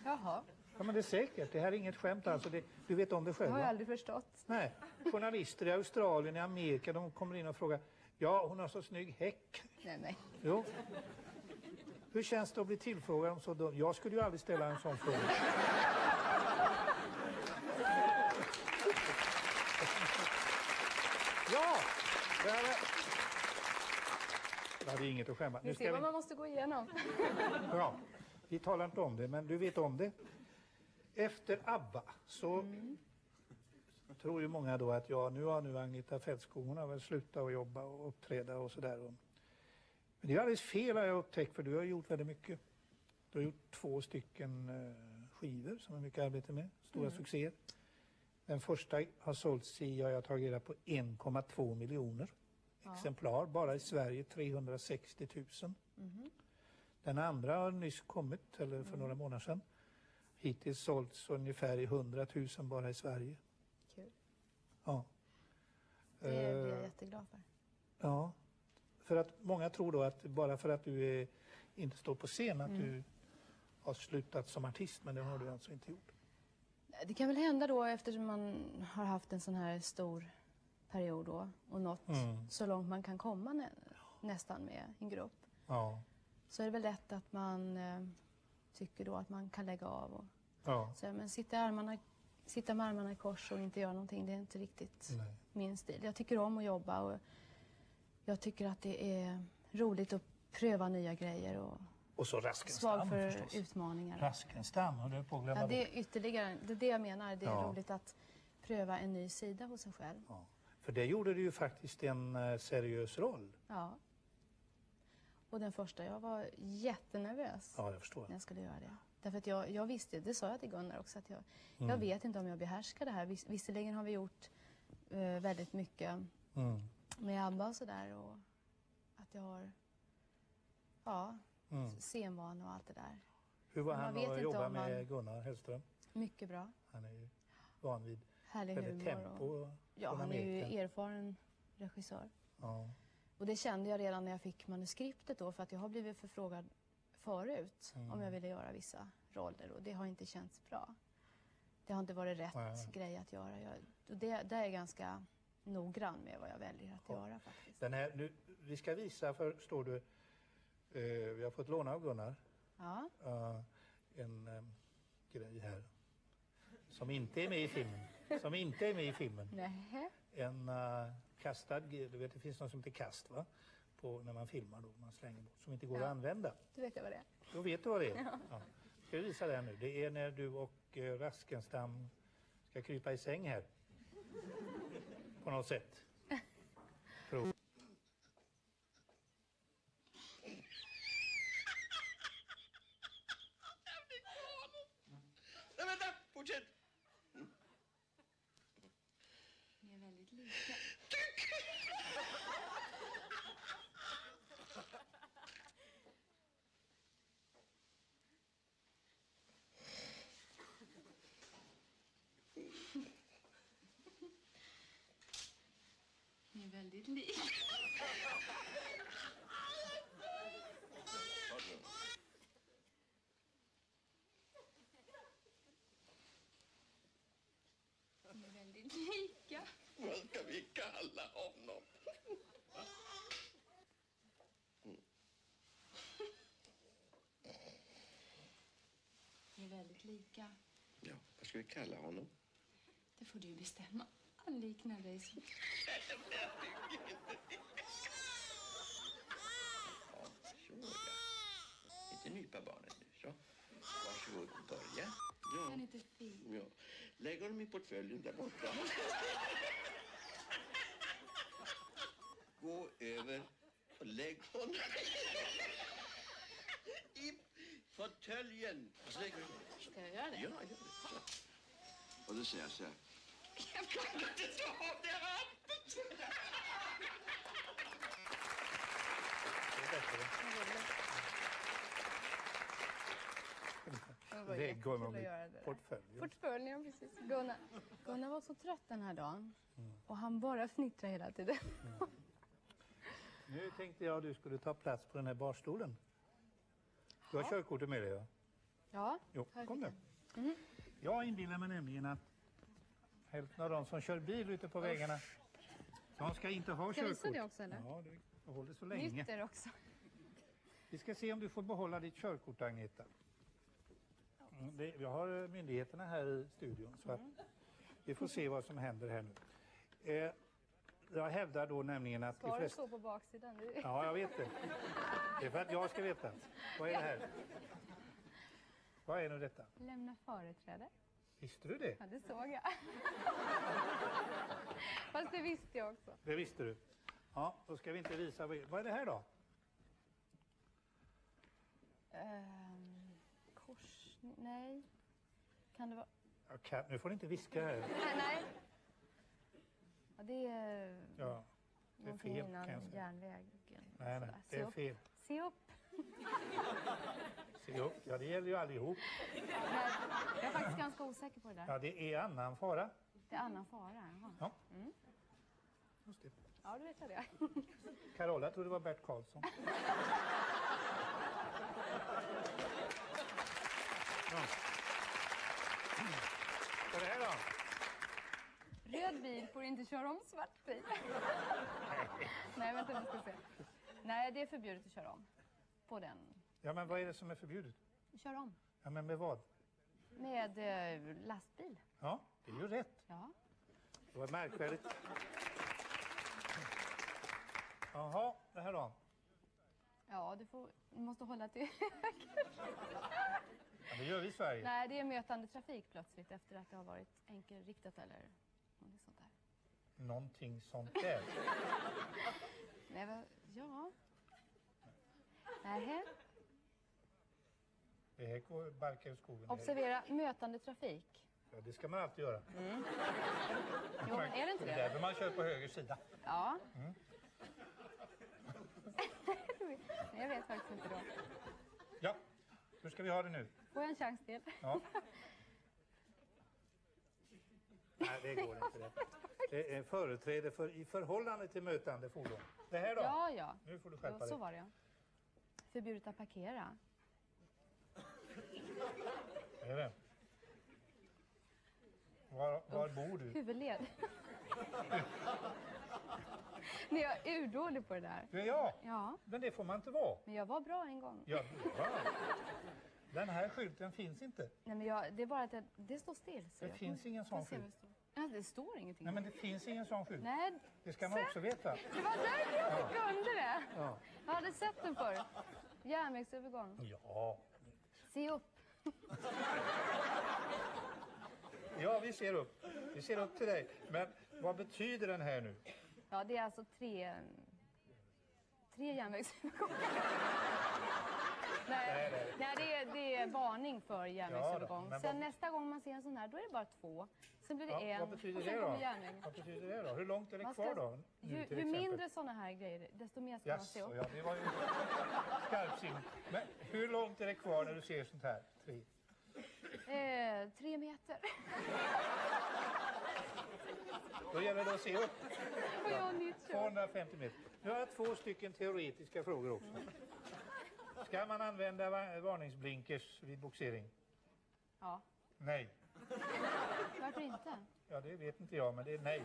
Jaha, Ja, men det är säkert. Det här är inget skämt alltså. Du vet om det det själv, har jag va? aldrig förstått. Nej. Journalister i Australien, i Amerika, de kommer in och frågar, ja, hon har så snygg häck. Nej. Jo. Hur känns det att bli tillfrågad om så? Jag skulle ju aldrig ställa en sån fråga. Ja! Det hade inget att skämma. Ni ser vad man måste gå igenom. Ja, vi talar inte om det, men du vet om det. Efter ABBA så tror ju många då att nu har Agneta Fältskog, hon har väl slutat att jobba och uppträda och sådär. Men det är alldeles fel, har jag upptäckt, för du har gjort väldigt mycket. Du har gjort 2 stycken skivor som är mycket arbete med, stora succéer. Den första har sålts i, jag har tagit reda på, 1,2 miljoner exemplar. Bara i Sverige 360 000. Den andra har nyss kommit, eller för några månader sedan. Hittills sålts ungefär i 100 000 bara i Sverige. Kul. Ja. Det blir jag jätteglad för. Ja. För att många tror då att bara för att du inte står på scen att du har slutat som artist, men det har du alltså inte gjort. Det kan väl hända då eftersom man har haft en sån här stor period då och nått så långt man kan komma nästan med en grupp. Ja. Så är det väl lätt att man tycker då att man kan lägga av. Och, så, men sitta med armarna i kors och inte göra någonting, det är inte riktigt min stil. Jag tycker om att jobba och jag tycker att det är roligt att pröva nya grejer och så Raskenstam svag för förstås. Utmaningar. Raskenstam, har du på att glömma Ja, det är ytterligare, det är det jag menar. Det är Ja. roligt att pröva en ny sida hos sig själv. Ja. För det gjorde du ju faktiskt en seriös roll. Ja. Och den första, jag var jättenervös Ja, jag förstår. när jag skulle göra det. Därför att jag visste, det sa jag till Gunnar också, att jag vet inte om jag behärskar det här. Visserligen har vi gjort väldigt mycket med ABBA och sådär. Och att jag har scenvana och allt det där. Hur var Man han vet att inte jobba om med Gunnar Hellström? Mycket bra. Han är ju van vid Härlig väldigt humor. tempo. Ja, han är ju erfaren regissör. Ja. Och det kände jag redan när jag fick manuskriptet då, för att jag har blivit förfrågad förut om jag ville göra vissa roller och det har inte känts bra. Det har inte varit rätt grej att göra. Det är jag ganska noggrann med vad jag väljer att göra faktiskt. Den här, nu, vi ska visa, förstår du, vi har fått låna av Gunnar Ja. en grej här som inte är med i filmen. Som inte är med i filmen. Nej. En kastad, du vet det finns något som heter kast va? På, när man filmar då, man slänger bort, som inte går att använda. Du vet jag vad det är. Då vet du vad det är. Ja. Ska vi visa det här nu? Det är när du och Raskenstam ska krypa i säng här. På något sätt. Prov. Nej, vänta! Fortsätt! Ni är väldigt lika. Ni är väldigt lika. Ni är väldigt lika. Vad ska vi kalla honom? Ni är väldigt lika. Ja, vad ska vi kalla honom? Det får du bestämma. Han liknar dig så. Ja, så ja. Inte nypa barnet nu, så. Varsågod, börja. Han är Ja, inte fin. ja. Lägg honom i portföljen där borta. Gå över och lägg honom i fåtöljen. Och så lägger du honom. Ska jag göra det? Ja, gör det. Så. Och då säger jag så här. Jag kan inte ta av det här. Lägg honom i portföljen. Portföljen, precis. Gunnar var så trött den här dagen. Och han bara fnittrade hela tiden. Nu tänkte jag att du skulle ta plats på den här barstolen. Du har körkortet med dig va? Ja, Jo, här kom fick nu. Jag inbillar mig nämligen att hälften av de som kör bil ute på vägarna, de ska inte ha Ska jag körkort. visa det också eller? Ja, det håller så länge. Nytter också. Vi ska se om du får behålla ditt körkort, Agneta. Vi har myndigheterna här i studion så att vi får se vad som händer här nu. Jag hävdar då nämligen att... Ska det stå på baksidan? Ja, jag vet det. Det är för att jag ska veta. Vad är det här? Vad är nu detta? Lämna företräde. Visste du det? Ja, det såg jag. Fast det visste jag också. Det visste du. Ja, då ska vi inte visa. Vad är det här då? Korsning? Nej. Kan det vara... Nu får du inte viska här. Nej. Ja, det är... Ja, det är någonting fel innan kan jag säga. järnvägen. Nej, Sådär. det är fel. Se upp. Se upp. Ja, det gäller ju allihop. Nej, jag är faktiskt ganska osäker på det där. Ja, det är annan fara. Det är annan fara. Jaha. Ja. Just det. Ja, du vet jag det. Carola trodde det var Bert Karlsson. Ja. Vad är det här då? Röd bil får inte köra om svart bil. Nej, vänta nu ska vi se. Nej, det är förbjudet att köra om. På den. Ja, men vad är det som är förbjudet? Kör om. Ja, men med vad? Med lastbil. Ja, det är ju rätt. Ja. Det var märkvärdigt. Jaha, det här då? Ja, du måste hålla till. Ja, det gör vi i Sverige. Nej, det är mötande trafik plötsligt efter att det har varit enkelriktat eller något sånt där. Någonting sånt där. Nej, ja. Nähä. Det här går barkar i skogen. Observera mötande trafik. Ja, det ska man alltid göra. Jo, är det inte Det är det? därför man kör på höger sida. Ja. Nej, jag vet faktiskt inte då. Ja, hur ska vi ha det nu? Får jag en chans till? Ja. Nej, det går inte det. Det är företräde för i förhållande till mötande fordon. Det här då? Ja. Nu får du Jo, skärpa så dig. var det, ja. Förbjudet att parkera. Är det? Var bor du? Huvudled. Nej, jag är urdålig på det där. Det är jag. Ja, Men det får man inte vara. men jag var bra en gång. Ja, bra. Den här skylten finns inte. Nej, men det är bara att det står still. Så Det jag finns ingen sån får se vad skylt. det står. Ja, det står ingenting. Nej, men det finns ingen sån skylt. Nej, Det ska man också veta. det var därför jag inte kunde det. Ja. Jag hade sett den förr. Järnvägsövergång. Ja. Se upp. Ja, vi ser upp. Vi ser upp till dig. Men vad betyder den här nu? Ja, det är alltså tre järnvägsövergångar. Nej, det är varning för järnvägsövergång. Ja, men Sen vad- nästa gång man ser en sån här, då är det bara 2. Sen blir det Ja, en. vad betyder och sen det kommer då? järnvägen. Vad betyder det då? Hur långt är det Man kvar ska- då? Nu, Ju till exempel? mindre såna här grejer, desto mer ska man se Jaså, upp. ja, det var ju skarpsinn. Men hur långt är det kvar när du ser sånt här? 3. 3 meter. Då gäller det att se upp. Får jag nytt kör? 250 meter. Nu har jag 2 stycken teoretiska frågor också. Ska man använda varningsblinkers vid boxering? Ja. Nej. Varför inte? Ja, det vet inte jag, men det är nej.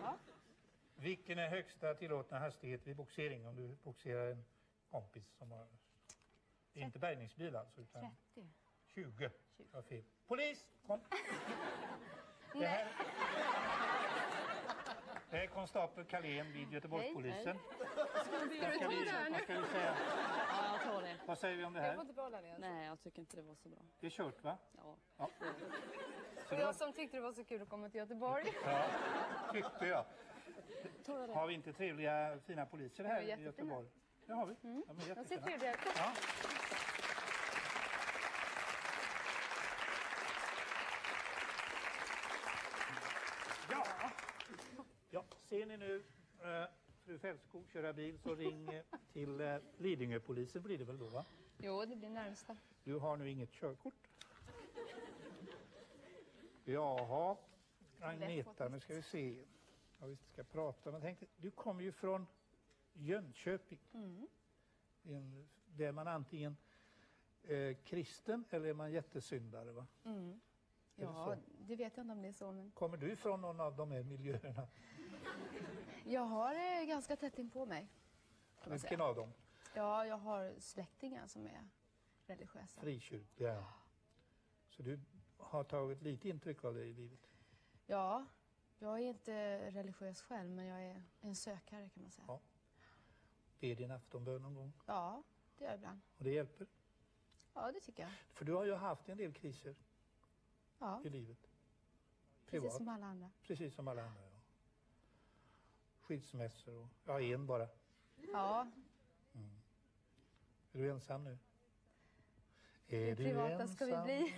Ja. Vilken är högsta tillåtna hastighet vid boxering om du boxerar en kompis som har... Det är inte bärgningsbil alltså, utan 30. 20. Jag har fel. Polis, kom! Det här är konstapel Carlén vid Göteborgspolisen. Vad ska vi säga? Ja, jag tror det. Vad säger vi om det Jag får här? inte behålla det. Nej, jag tycker inte det var så bra. Det är kört, va? Ja. Ja. Och jag som tyckte det var så kul att komma till Göteborg. Ja, tyckte jag. Tror jag det. Har vi inte trevliga, fina poliser här i jättefina. Göteborg? Det har vi. De är De ser jättefina. trevliga ut. Ja. Ja. Ja, ser ni nu fru Fältskog köra bil så ring till Lidingöpolisen blir det väl då, va? Jo, det blir närmsta. Du har nu inget körkort. Jaha, Agneta, nu ska vi se. Ja, vi ska prata. Men tänkte, du kommer ju från Jönköping. Där man antingen kristen eller är man jättesyndare, va? Är det Ja, så? det vet jag inte om det är så, men Kommer du från någon av de här miljöerna? jag har det ganska tätt in på mig. Kan man Vilken säga. av dem? Ja, jag har släktingar som är religiösa. Frikyrkliga. Så du har tagit lite intryck av det i livet? Ja, jag är inte religiös själv, men jag är en sökare kan man säga. Ja. Det är din aftonbön någon gång? Ja, det gör jag ibland. Och det hjälper? Ja, det tycker jag. För du har ju haft en del kriser Ja, i livet. precis Privat. som alla andra. Precis som alla andra, ja. Skilsmässor och... Ja, en bara. Ja, Är du ensam nu? Är hur du privata ensam? ska vi bli?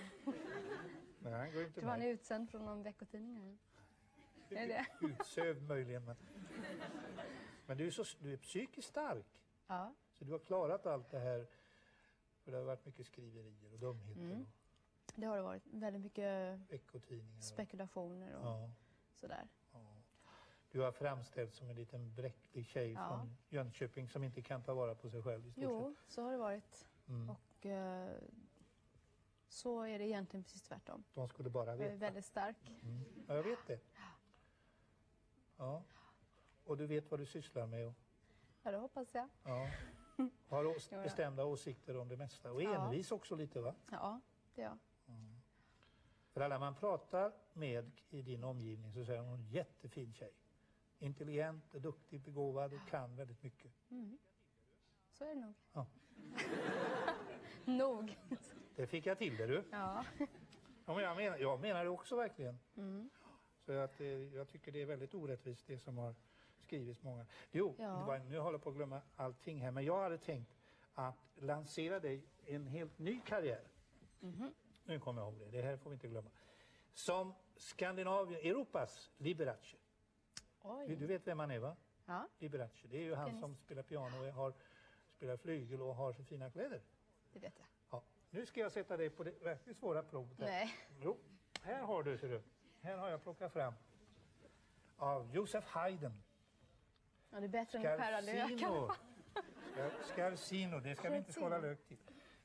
Nej, han går inte Det var en med. utsänd från någon veckotidning här. Är det? Utsövd möjligen. Men du är psykiskt stark. Ja, Så du har klarat allt det här. För det har varit mycket skriverier och dumheter det har det varit. Väldigt mycket och veckotidningar. spekulationer och Ja. sådär. Du har framställts som en liten bräcklig tjej Ja. från Jönköping som inte kan ta vara på sig själv i stort Jo, så har det varit. Mm. Och så är det egentligen precis tvärtom. sett. De skulle bara Jag är veta. väldigt stark. Ja, jag vet det. Ja. Och du vet vad du sysslar med och Ja, det hoppas jag. ja. Har Jo, ja. bestämda åsikter om det mesta. Och Ja. envis också lite, va? Ja, det är jag. För alla man pratar med i din omgivning så säger hon en jättefin tjej. Intelligent, duktig, begåvad och kan väldigt mycket. Så är det nog. Ja. Nog. Det fick jag till det, du. Ja. Ja, men jag menar det också verkligen. Så att, jag tycker det är väldigt orättvist det som har skrivits många. Jo, Ja. nu håller jag på att glömma allting här. Men jag hade tänkt att lansera dig en helt ny karriär. Nu kommer jag ihåg det. Det här får vi inte glömma. Som Skandinavien, Europas Liberace. Oj. Du vet vem han är, va? Ja, Liberace. Det är ju han Pianist. som spelar piano och spelar flygel och har så fina kläder. det vet jag. Ja. Nu ska jag sätta dig på det verkligt svåra provet. Nej. Jo, här har du, ser du. Här har jag plockat fram av Joseph Haydn. Ja, det är bättre än att skära lök. Scarsino, det ska vi inte skala lök till.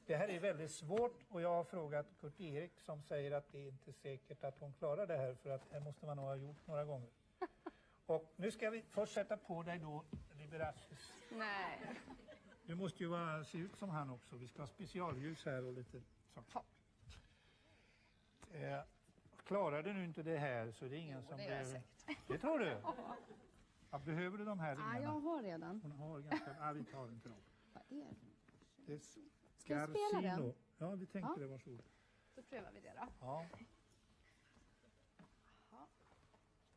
Det här är väldigt svårt och jag har frågat Kurt Erik som säger att det är inte säkert att hon klarar det här för att här måste man nog ha gjort några gånger. Och nu ska vi först sätta på dig då Liberaces. Nej. Du måste ju se ut som han också. Vi ska ha specialljus här och lite sånt. Klarar du nu inte det här så är det ingen som det gör jag blir... säkert. Det tror du? Ja, behöver du de här Ja, ringarna? jag har redan. Hon har ganska... Ja, vi tar inte dem. Vad är det? Det är Ska jag spela den? Scarsino. Ja, vi tänkte Ja. det. Varsågod. Då prövar vi det då. Ja.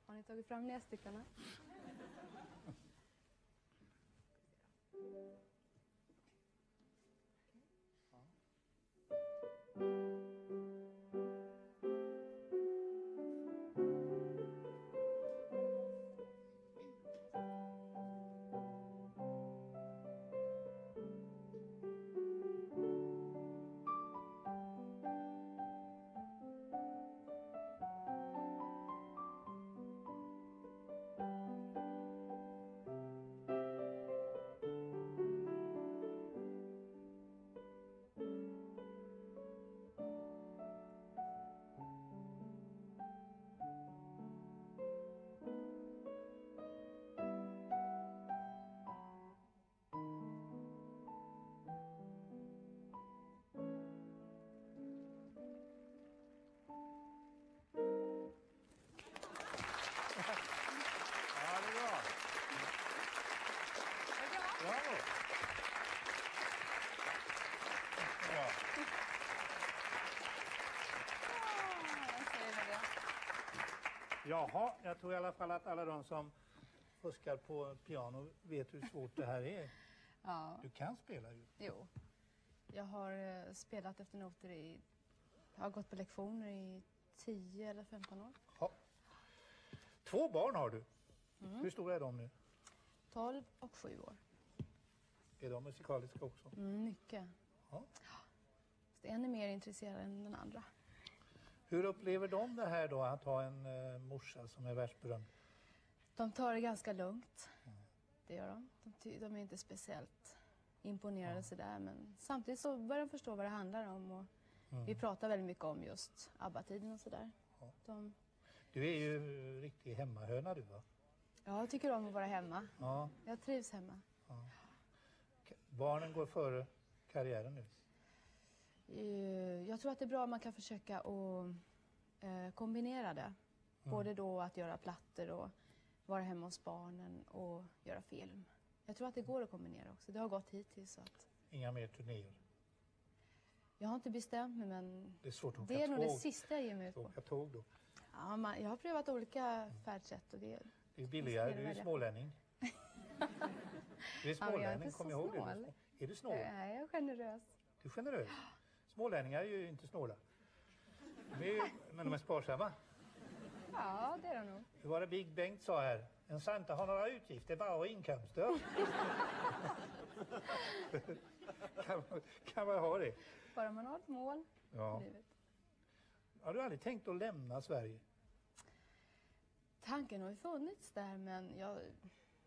Har ni tagit fram nässtycklarna? Ja, det är bra. Bravo. Bra. Jaha, jag tror i alla fall att alla de som fuskar på piano vet hur svårt det här är. Ja, Du kan spela ju. jo. Jag har spelat efter noter jag har gått på lektioner i 10 eller 15 år. Ja. 2 barn har du. Hur stora är de nu? 12 och 7 år. Är de musikaliska också? Mycket. Ja. Så en är mer intresserad än den andra. Hur upplever de det här då att ha en morsa som är världsberömd? De tar det ganska lugnt. Det gör de. De är inte speciellt imponerade sådär. Men samtidigt så börjar de förstå vad det handlar om. Och vi pratar väldigt mycket om just ABBA-tiden och sådär. Du är ju riktig hemmahöna du, va? Jag tycker om att vara hemma. Ja. Jag trivs hemma. Barnen går före karriären nu. Jag tror att det är bra om man kan försöka att kombinera det. Både då att göra plattor och vara hemma hos barnen och göra film. Jag tror att det går att kombinera också. Det har gått hittills. Så att Inga mer turnéer. jag har inte bestämt mig, men Det är svårt att åka det är nog det tåg. sista jag ger mig ut på. Åka tåg då. Ja, jag har prövat olika färdsätt och det Det är billigare, Måste du är välja. smålänning. Du är Ja, men jag är smålänning, inte kom så ihåg det. snål. Är du snål? Nej, jag är generös. Du är generös. Smålänningar är ju inte snåla. Men de är sparsamma. Ja, det är det nog. Hur var det Big Bengt sa här? En santa har några utgifter, bara inkomster. kan man ha det? Bara man har ett mål Ja. i livet. Har du aldrig tänkt att lämna Sverige? Tanken har ju funnits där, men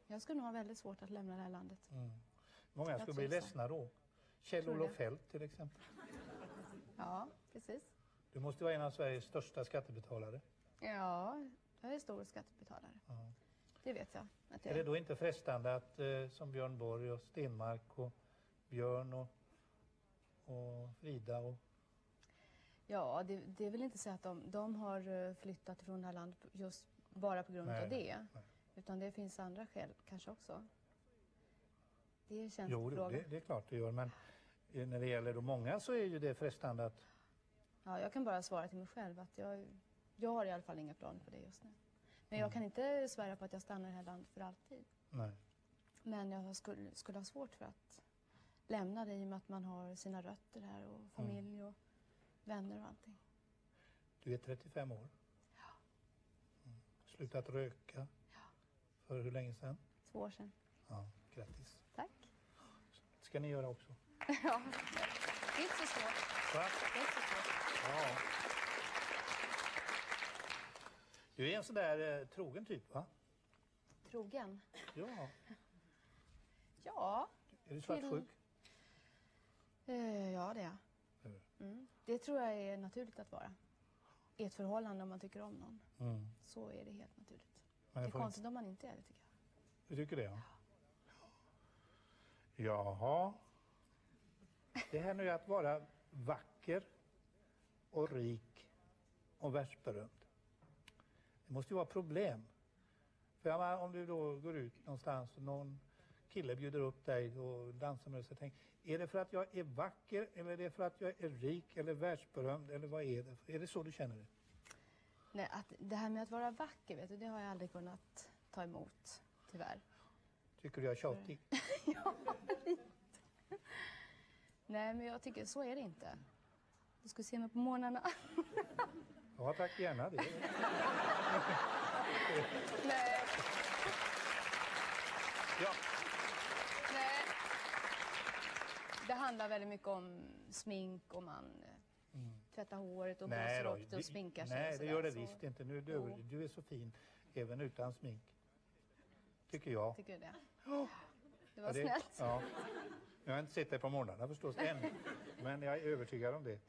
jag skulle nog ha väldigt svårt att lämna det här landet. Många Jag skulle bli trivs här. ledsna då. Kjell-Olof Feldt till exempel. Ja, precis. Du måste vara en av Sveriges största skattebetalare. Ja, jag är stor skattebetalare. Det vet jag. Att Är det då inte frestande att som Björn Borg och Stenmark och Björn och Frida och... Ja, det är väl inte så att de har flyttat från det här landet just bara på grund av det. Nej. Utan det finns andra skäl kanske också. Det är en Jo, fråga. det är klart det gör. Men när det gäller de många så är ju det frestande att... Ja, jag kan bara svara till mig själv att jag har i alla fall inga planer på det just nu. Men jag kan inte svära på att jag stannar i det här landet för alltid. Nej. Men jag skulle ha svårt för att lämnad i och med att man har sina rötter här och familj och vänner och allting. Du är 35 år. Ja. Slutat röka. Ja. För hur länge sedan? 2 år sedan. Ja, grattis. Tack. Ska ni göra också? Ja, det är inte så svårt. Va? Det är inte så svårt. Ja. Du är en sån där trogen typ, va? Trogen? Ja. Ja. Är du svartsjuk? Ja, det är jag. Det tror jag är naturligt att vara. I ett förhållande om man tycker om någon. Så är det helt naturligt. Men det är konstigt om man inte är det, tycker jag. Du tycker det, ja? Jaha. Det här nu att vara vacker och rik och världsberömd. Det måste ju vara problem. För jag menar, om du då går ut någonstans och någon kille bjuder upp dig och dansar med dig, så tänk, är det för att jag är vacker eller är det för att jag är rik eller världsberömd eller vad är det? Är det så du känner det? Nej, det här med att vara vacker, vet du, det har jag aldrig kunnat ta emot, tyvärr. Tycker du jag är tjatig? Ja, lite. Nej, men jag tycker så är det inte. Du ska se mig på morgnarna. Ja, tack, gärna det. Nej. Ja. Nej. Det handlar väldigt mycket om smink och man tvättar håret och blåser upp det och sminkar sig. Nej, och det gör det så. visst inte. Nu, du är så fin även utan smink. Tycker jag. Tycker du det? Ja. Det var snällt. Ja. Jag har inte sett det på morgnarna förstås än. Men jag är övertygad om det.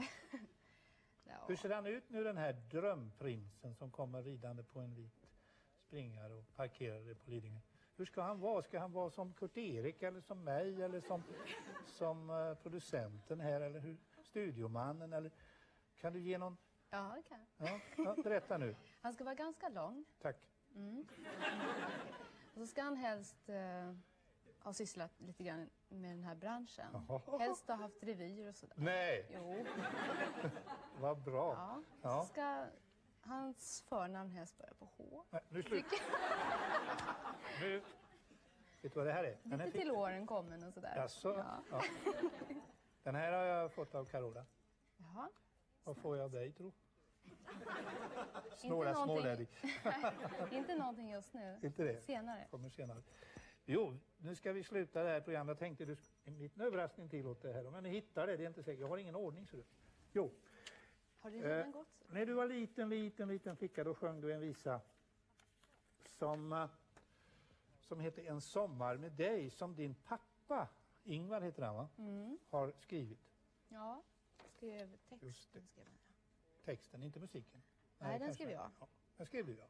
Ja. Hur ser han ut nu, den här drömprinsen som kommer ridande på en vit springare och parkerade på Lidingö? Hur ska han vara? Ska han vara som Kurt-Erik eller som mig eller som producenten här eller hur? Studiomannen eller kan du ge någon? Ja, det kan jag. Ja, berätta nu. Han ska vara ganska lång. Tack. Och så ska han helst ha sysslat lite grann med den här branschen. Jaha. Helst ha haft revyer och sådär. Nej, Jo. vad bra. Ja. Ja. Så ska hans förnamn helst börja på H. Nej, nu slut. Nu. Vet du vad det här är? Den Lite till åren kommen och sådär. Jaså? Ja. Ja. Den här har jag fått av Carola. Jaha. Vad får jag av dig, tro? Inte Snåla någonting- smålädig. Inte någonting just nu. Inte det? Senare. Kommer senare. Jo, nu ska vi sluta det här programmet. Jag tänkte en liten överraskning till åt det här. Men ni hittar det, det är inte säkert. Jag har ingen ordning, så du. Jo. Har du redan gått? När du var liten flicka, då sjöng du en visa som heter En sommar med dig, som din pappa, Ingvar heter han, va? Har skrivit. Ja, skrev text. Just det. Skrev jag. Texten, inte musiken. Nej, den kanske. skrev jag. Ja, den skrev du, ja.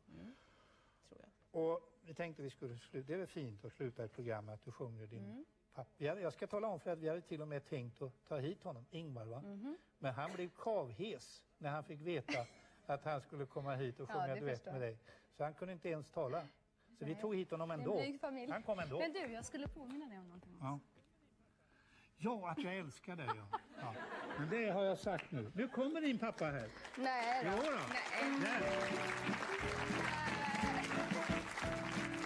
Tror jag. Och vi tänkte vi skulle sluta. Det är väl fint att sluta ett program med att du sjunger din pappa. Jag ska tala om för att vi hade till och med tänkt att ta hit honom, Ingvar, va? Men han blev kavhes när han fick veta att han skulle komma hit och sjunga det duett förstår med jag. dig. Så han kunde inte ens tala. Så vi Nej. tog hit honom Det är ändå. en blyg familj. Han kom ändå. Men du, jag skulle påminna dig om någonting. Ja. Ja, att jag älskar dig, ja. Ja. Men det har jag sagt nu. Nu kommer din pappa här. Nej då. Jo då. Nej. Där.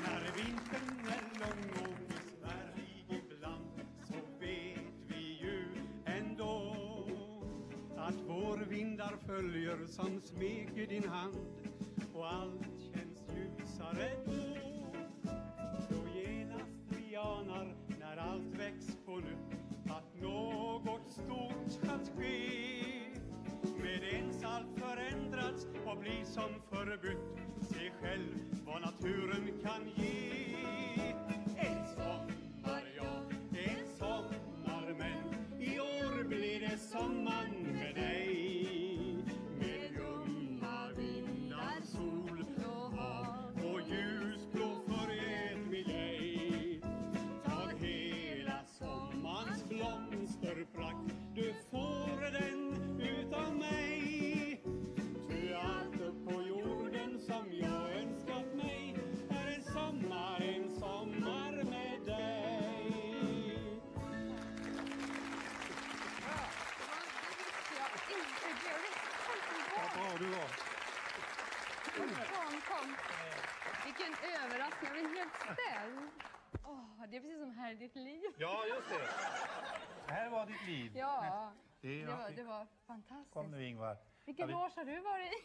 När vintern är lång och besvärlig ibland, så vet vi ju ändå att vårvindar följer som smeker din hand och allt känns ljusare då. Då genast vi anar när allt väcks på nytt att något stort ska ske. Med ens allt förändrats och blir som förbytt. Se själv vad naturen kan ge. En sommar, ja, en sommar, men i år blir det sommaren med dig. Med ljumma vindar, sol och hav och ljusblå förgät vi dig. Tag hela sommarns blomsterprakt, du får den utav mig. Ty allt upp på jorden som jag önskat mig är en sommar med dig. Vad bra du var. Kom. Vilken överraskning. Jag blev helt ställd. det är precis som här i ditt liv. Ja, just det. Här var ditt liv. Ja, Det det var fantastiskt. Kom nu, Ingvar. Vilken loge har du varit i?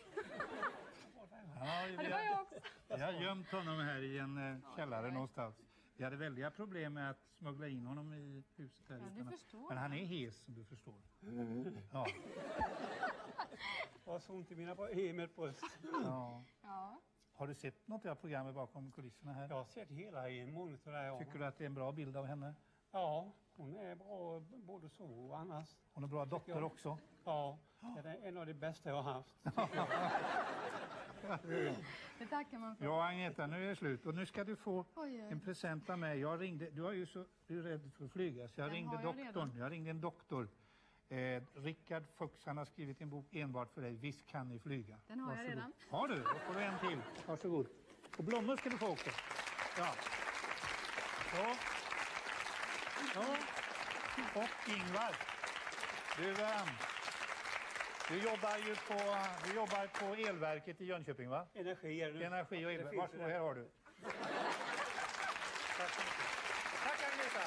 Ja, det var jag också. Jag har gömt honom här i en källare någonstans. Vi hade väldiga problem med att smuggla in honom i huset här. Ja, du förstår. Men han är hes, som du förstår. Ja. Jag har så ont i mitt bröst. Ja. Ja. Har du sett något av programmet bakom kulisserna här? Jag har sett hela i en monitor där. Ja. Tycker du att det är en bra bild av henne? Ja, hon är bra både så och annars. Hon är bra dotter också. Ja, det är en av de bästa jag har haft. Det tackar man för. Ja, Agneta, nu är det slut. Och nu ska du få Oj. en present av mig. Jag ringde, du är rädd för att flyga, så jag Den ringde har jag doktorn. redan. Jag ringde en doktor. Rickard Fuchs, han har skrivit en bok enbart för dig. Visst kan ni flyga. Den har jag Varsågod. redan. Har du? Då får du en till. Varsågod. Och blommor ska du få också. Ja. Så. Så. Och Ingvar. Du jobbar på elverket i Jönköping, va? Energi är det. Energi och Det elverk. finns Varsågod, det. här har du. Tack så mycket. Tack, Agneta.